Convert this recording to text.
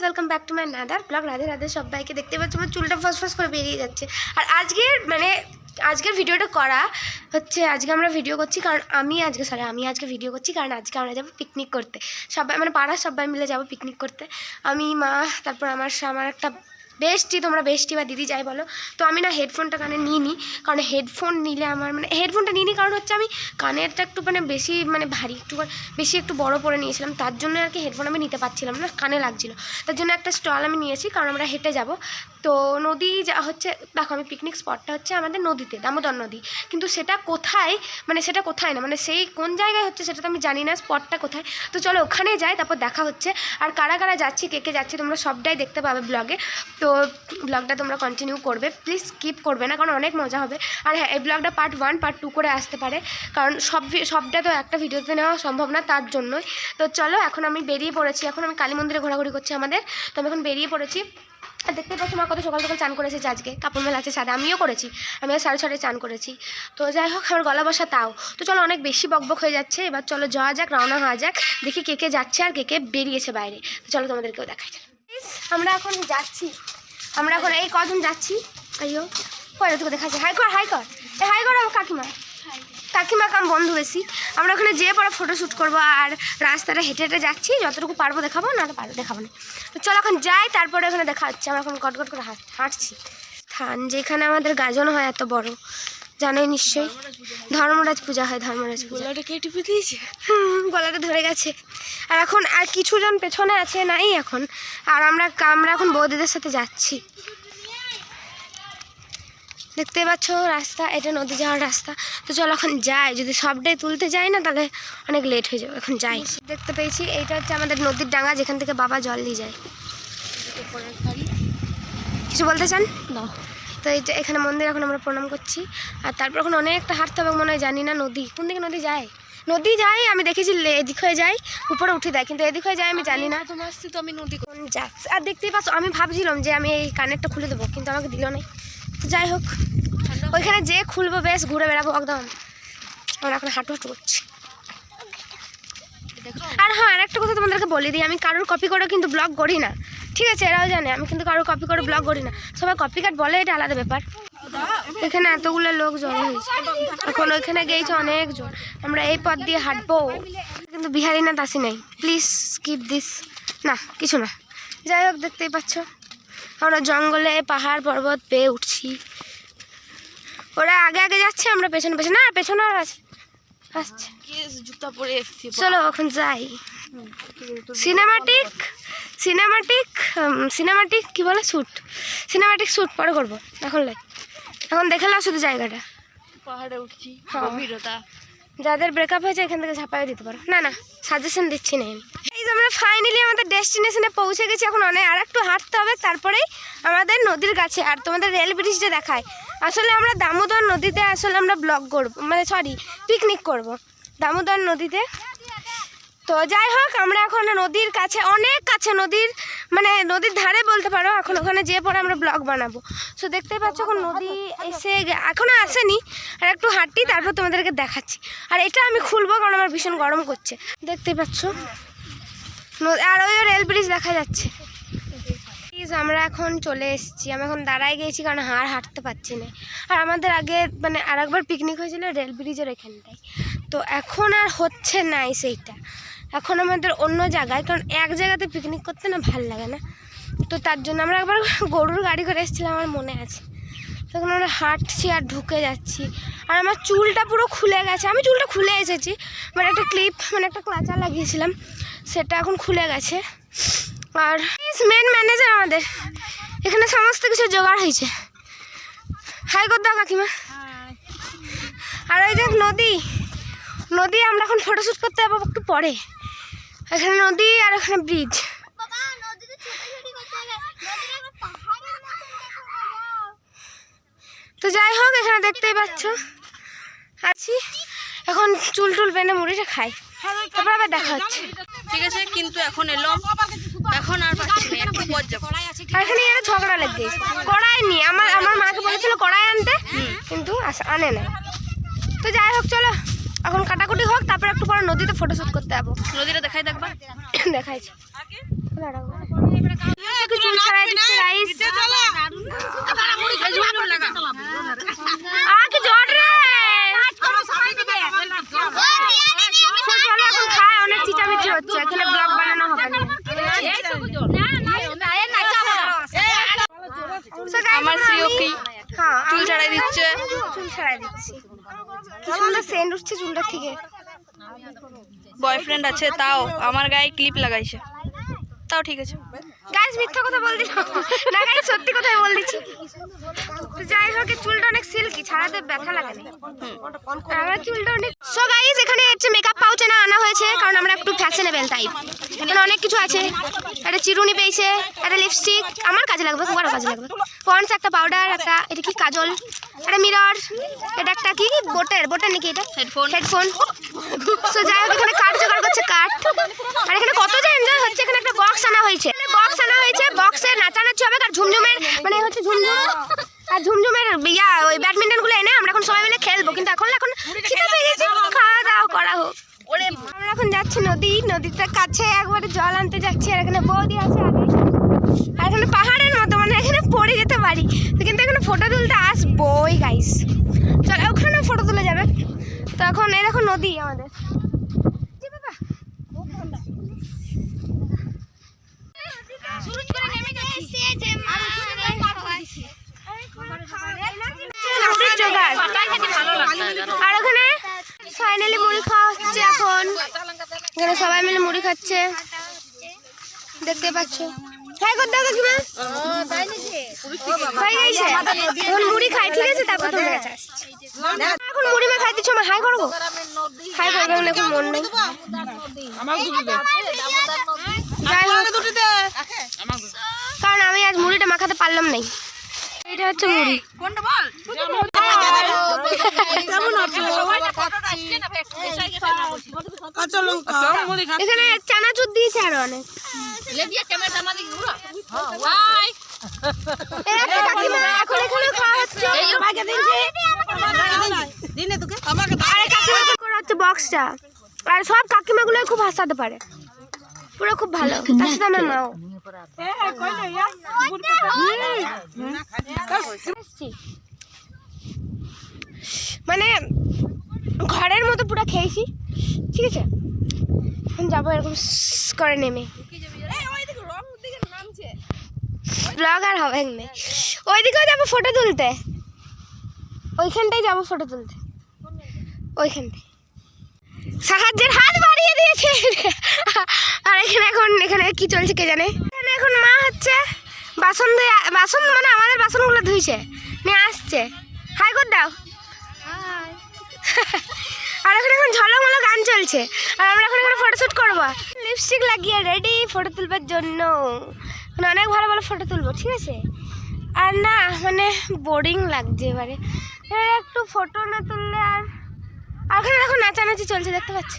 Welcome back to my another blog. Radhe Radhe সবাইকে। দেখতে পাচ্ছ আমার চুলটা ফসফস করে বেরিয়ে যাচ্ছে। আর আজকের ভিডিওটা করা হচ্ছে, আজকে আমরা ভিডিও করছি কারণ আমি আজকে ভিডিও করছি কারণ আজকে আমরা যাবো পিকনিক করতে। সবাই মানে পাড়ার সবাই মিলে যাবো পিকনিক করতে। আমি, মা, তারপর আমার একটা বেস্টি, তোমরা বেস্টি বা দিদি যাই বলো। তো আমি না হেডফোনটা কানে নিইনি, কারণ হেডফোন নিলে আমার হেডফোনটা নিইনি কারণ হচ্ছে আমি কানেরটা একটু বেশি ভারী, একটু বড় পরে নিয়েছিলাম, তার জন্য আর কি হেডফোন আমি নিতে পারছিলাম না, কানে লাগছিল। তার জন্য একটা স্টল আমি নিয়েছি, কারণ আমরা হেঁটে যাব। তো নদী যা হচ্ছে, দেখো আমি পিকনিক স্পটটা হচ্ছে আমাদের নদীতে, দামোদর নদী। কিন্তু সেটা কোথায় সেটা কোথায় না, সেই কোন জায়গায় হচ্ছে সেটা তো আমি জানি না, স্পটটা কোথায়। তো চলো ওখানে যাই, তারপর দেখা হচ্ছে। আর কারা কারা যাচ্ছি, কে কে যাচ্ছি তোমরা সবটাই দেখতে পাবে ব্লগে। তো ব্লগটা তোমরা কন্টিনিউ করবে, প্লিজ স্কিপ করবে না, কারণ অনেক মজা হবে। আর হ্যাঁ, এই ব্লগটা পার্ট 1 পার্ট 2 করে আসতে পারে, কারণ সবটা তো একটা ভিডিওতে নেওয়া সম্ভব না, তার জন্যই। তো চলো এখন আমি বেরিয়ে পড়েছি, এখন আমি কালী মন্দিরে ঘোরাঘুরি করছি আমাদের। তো আমি এখন বেরিয়ে পড়েছি। আর দেখতে পাচ্ছি আমার কত সকাল সকাল চান করেছে আজকে, কাপড় মেলা আছে সাদা, আমিও করেছি, আমি 6:30 চান করেছি। তো যাই হোক, আমার গলা বসা তাও। তো চলো অনেক বেশি বকবক হয়ে যাচ্ছে, এবার চলো যাওয়া যাক, রওনা হওয়া যাক, দেখি কে কে যাচ্ছে আর কে কে বেরিয়েছে বাইরে। তো চলো তোমাদেরকেও দেখাই। আমরা এখন যাচ্ছি, আমরা এখন এই কজন যাচ্ছি। আইও পরে তোকে দেখাচ্ছি। হাই কর আমার কাকিমা কাম বন্ধু বেশি। আমরা ওখানে যেয়ে পরে ফটোশ্যুট করবো, আর রাস্তাটা হেঁটে হেঁটে যাচ্ছি, যতটুকু পারবো দেখাবো, না দেখাবো না। তো চলো এখন যাই, তারপরে ওখানে দেখা হচ্ছে। আমরা এখন গট করে হাঁটছি। স্থান যেখানে আমাদের গাজন হয় এত বড়, জানোই নিশ্চয়ই, ধর্মরাজ পূজা হয়। ধর্মরাজ পূজা গলাটা ধরে গেছে। আর এখন আর কিছুজন পেছনে আছে, নাই এখন। আর আমরা এখন বৌদিদের সাথে যাচ্ছি। দেখতে পাচ্ছ রাস্তা, এটা নদী যাওয়ার রাস্তা। তো চলো এখন যাই, যদি সবটাই তুলতে যাই না তাহলে অনেক লেট হয়ে যাবে। এখন যাই। দেখতে পেয়েছি এইটা হচ্ছে আমাদের নদীর ডাঙা, যেখান থেকে বাবা জল নিয়ে যায়। কিছু বলতে চান না? তো এইটা এখানে মন্দির, এখন আমরা প্রণাম করছি। আর তারপর এখন অনেকটা হাঁটতে হবে মনে হয়, জানি না নদী কোন দিকে নদী যায়। আমি দেখেছি এদিক হয়ে যায়, উপরে উঠে দেয়, কিন্তু এদিক হয়ে যায় আমি জানি না। তোমার আসছি তো আমি নদী কোন যাচ্ছি। আর দেখতেই পাচ্ছ, আমি ভাবছিলাম যে আমি এই কানেরটা খুলে দেবো, কিন্তু আমাকে দিল না। তো যাই হোক, ওইখানে যে খুলবো, বেশ ঘুরে বেড়াবো একদম। আমরা এখন হাঁটু করছি। আর হ্যাঁ, আর একটা কথা তোমাদেরকে বলে দিই, আমি কারোর কপি করে কিন্তু ব্লগ করি না, ঠিক আছে? এরাও জানে আমি কিন্তু কারোর কপি করে ব্লগ করি না। সবাই কপিকাট বলে, এটা আলাদা ব্যাপার। এখানে এতগুলো লোক জড়ো হয়েছে, এখন ওইখানে গিয়েছে অনেকজন। আমরা এই পথ দিয়ে হাঁটবো, কিন্তু বিহারীনাথ আসি নাই, প্লিজ স্কিপ দিস। না কিছু না, যাই হোক দেখতেই পাচ্ছ আমরা জঙ্গলে পাহাড় পর্বত পেয়ে উঠছি। ওরা আগে আগে যাচ্ছে, আমরা পেছনে পেছনে, না পেছনে আর আসছে। চলো এখন যাই। সিনেমাটিক কি বলে, সিনেমাটিক শ্যুট পরে করবো, এখন দেখে নাও শুধু জায়গাটা। পাহাড়ে উঠছি, যাদের ব্রেকআপ হয়েছে এখান থেকে ঝাঁপাই দিতে পারো। না সাজেশন দিচ্ছি না। এই যে আমরা ফাইনালি আমাদের ডেস্টিনেশনে পৌঁছে গেছি। এখন আর একটু হাঁটতে হবে, তারপরেই আমাদের নদীর কাছে। আর তোমাদের রেল ব্রিজটা দেখায়। আসলে আমরা দামোদর নদীতে আমরা ব্লগ করবো, পিকনিক করব দামোদর নদীতে। তো যাই হোক, আমরা এখন নদীর কাছে, অনেক কাছে, নদীর ধারে বলতে পারো। এখন ওখানে যেয়ে পরে আমরা ব্লগ বানাবো। সো দেখতেই পাচ্ছ এখন নদী এখনো আসেনি। আর একটু হাঁটি, তারপর তোমাদেরকে দেখাচ্ছি। আর এটা আমি খুলবো কারণ আমার ভীষণ গরম করছে, দেখতেই পাচ্ছ। আর ওই রেল ব্রিজ দেখা যাচ্ছে। আমরা এখন চলে এসেছি। আমি এখন দাঁড়ায় গিয়েছি কারণ হাঁটতে পারছি না। আর আমাদের আগে আর একবার পিকনিক হয়েছিল রেল ব্রিজের এখানটায়। তো এখন আর হচ্ছে না সেইটা, এখন আমাদের অন্য জায়গায়। কারণ এক জায়গাতে পিকনিক করতে না ভাল লাগে না, তো তার জন্য আমরা একবার গরুর গাড়ি করে এসেছিলাম, আমার মনে আছে। তখন আমরা হাঁটছি আর ঢুকে যাচ্ছি। আর আমার চুলটা পুরো খুলে গেছে। আমি চুলটা খুলে এসেছি, একটা ক্লিপ একটা ক্লাচা লাগিয়েছিলাম, সেটা এখন খুলে গেছে। আর মেন ম্যানেজার আমাদের, এখানে সমস্ত কিছু জোগাড় হয়েছে। হাই কর দাও কাকিমা। আর ওই যে নদী আমরা এখন ফটোশ্যুট করতে যাবো একটু পরে। এখানে নদী আর এখানে ব্রিজ। তো যাই হোক, এখানে দেখতেই পাচ্ছ আছি। এখন চুল বেঁধে মুড়িটা খাই, তারপর আবার দেখা হচ্ছে, ঠিক আছে? কিন্তু এখন এলাম, এখন আর পাচ্ছি না, একটু পর যাবো। এখানে ঝগড়া লেগে কড়াই নিয়ে আমার মাকে বলেছিল কড়াই আনতে, কিন্তু আনে না। তো যাই হোক, চলো এখন কাটাকুটি হোক, তারপর একটু পরে নদীতে ফটোশ্যুট করতে যাবো। নদীটা দেখাই, দেখবা? দেখাইছি। দিচ্ছে গাইস আকে জোর রে চলো এখন খায় অনেক চিটামিচি হচ্ছে এখানে ব্লগ বানানো হবে না আমার শ্রীয়কি হ্যাঁ চুল ছাড়াই দিচ্ছে চুল ছাড়াই দিচ্ছি কি সুন্দর সেন্ট উঠছে চুলটা থেকে বয়ফ্রেন্ড আছে তাও আমার গায়ে ক্লিপ লাগাইছে তাও ঠিক আছে গাইস মিথ্যা কথা বল দিল না গাইস সত্যি কথাই বল দিচ্ছি তো যাই হোক এই চুলটা অনেক সিল্কি ছাড়াতে ব্যথা লাগে না আমার চুলটা অনেক সো গাইস এখানে হচ্ছে মেকআপ পাউচ না আনা হয়েছে কারণ আমরা একটু ফ্যাশনেবল টাইপ এখানে অনেক কিছু আছে একটা চিরুনি পেয়েছে একটা লিপস্টিক আমার কাজে লাগবে তোমার কাজে লাগবে পন্ডস একটা পাউডার একটা এটা কি কাজল একটা মিরর এটা একটা কি বোটের নাকি এটা হেডফোন সো যাই হোক এখানে কাঠ জোগাড় করছে কাঠ আর এখানে কত যে এনজয় হচ্ছে এখানে একটা বক্স আনা হয়েছে বক্সে নাচানাচি হবে আর ঝুমঝুমের মানে হচ্ছে ঝুমঝুমের ওই ব্যাডমিন্টন গুলো এনে আমরা এখন সবাই মিলে খেলবো কিন্তু এখন খিদে পেয়ে গেছে খাওয়া দাওয়া করা হোক আমরা এখন যাচ্ছি নদীতে কাছে একবারে জল আনতে যাচ্ছি আর এখানে বৌদি আছে আর এখানে পাহাড়ের মতো মানে এখানে পড়ে যেতে পারি কিন্তু এখানে ফটো তুলতে আসবোই গাইস চলো ওখানে ফটো তুলে যাবে তো এখন এই দেখো নদী আমাদের আর ওখানে ফাইনালি মুড়ি খাওয়া হচ্ছে এখন এখানে সবাই মিলে মুড়ি খাচ্ছে দেখতে পাচ্ছ হ্যাঁ করতে কাকিমা এখন মুড়ি খাই ঠিক আছে তারপর তোমার কাছে আসছি এখন মুড়ি মা খাই দিচ্ছ হাই করবো হাই করবো এখন মন নেই কারণ আমি আজ মুড়িটা মাখাতে পারলাম নাই এটা হচ্ছে মুড়ি এখানে চানাচুর দিয়েছে আরো অনেক এখন এখানে খাওয়া হচ্ছে বক্সটা আর সব কাকিমাগুলো খুব হাসাতে পারে পুরো খুব ভালো তার সাথে আমার মাও মানে ঘরের মতো পুরো খেয়েছি ঠিক আছে এখন যাবো এরকম করে নেমে ব্লগ আর হবে না ওইদিকেও যাবো ফটো তুলতে ওইখানটাই যাবো ফটো তুলতে ওইখানটায় সাহায্যের হাত বাড়িয়ে দিয়েছে আর এখানে কি চলছে কে জানে এখানে এখন মা হচ্ছে বাসন মানে আমাদের বাসনগুলো ধুইছে নিয়ে আসছে হাই কর দাও আর এখন ঝলমলো গান চলছে আর আমরা এখানে ফটোশ্যুট করবো লিপস্টিক লাগিয়ে রেডি ফটো তুলবার জন্য অনেক ভালো ভালো ফটো তুলবো ঠিক আছে আর না মানে বোরিং লাগছে এবারে একটু ফটো না তুললে আর ওখানে দেখো নাচানাচি চলছে দেখতে পাচ্ছি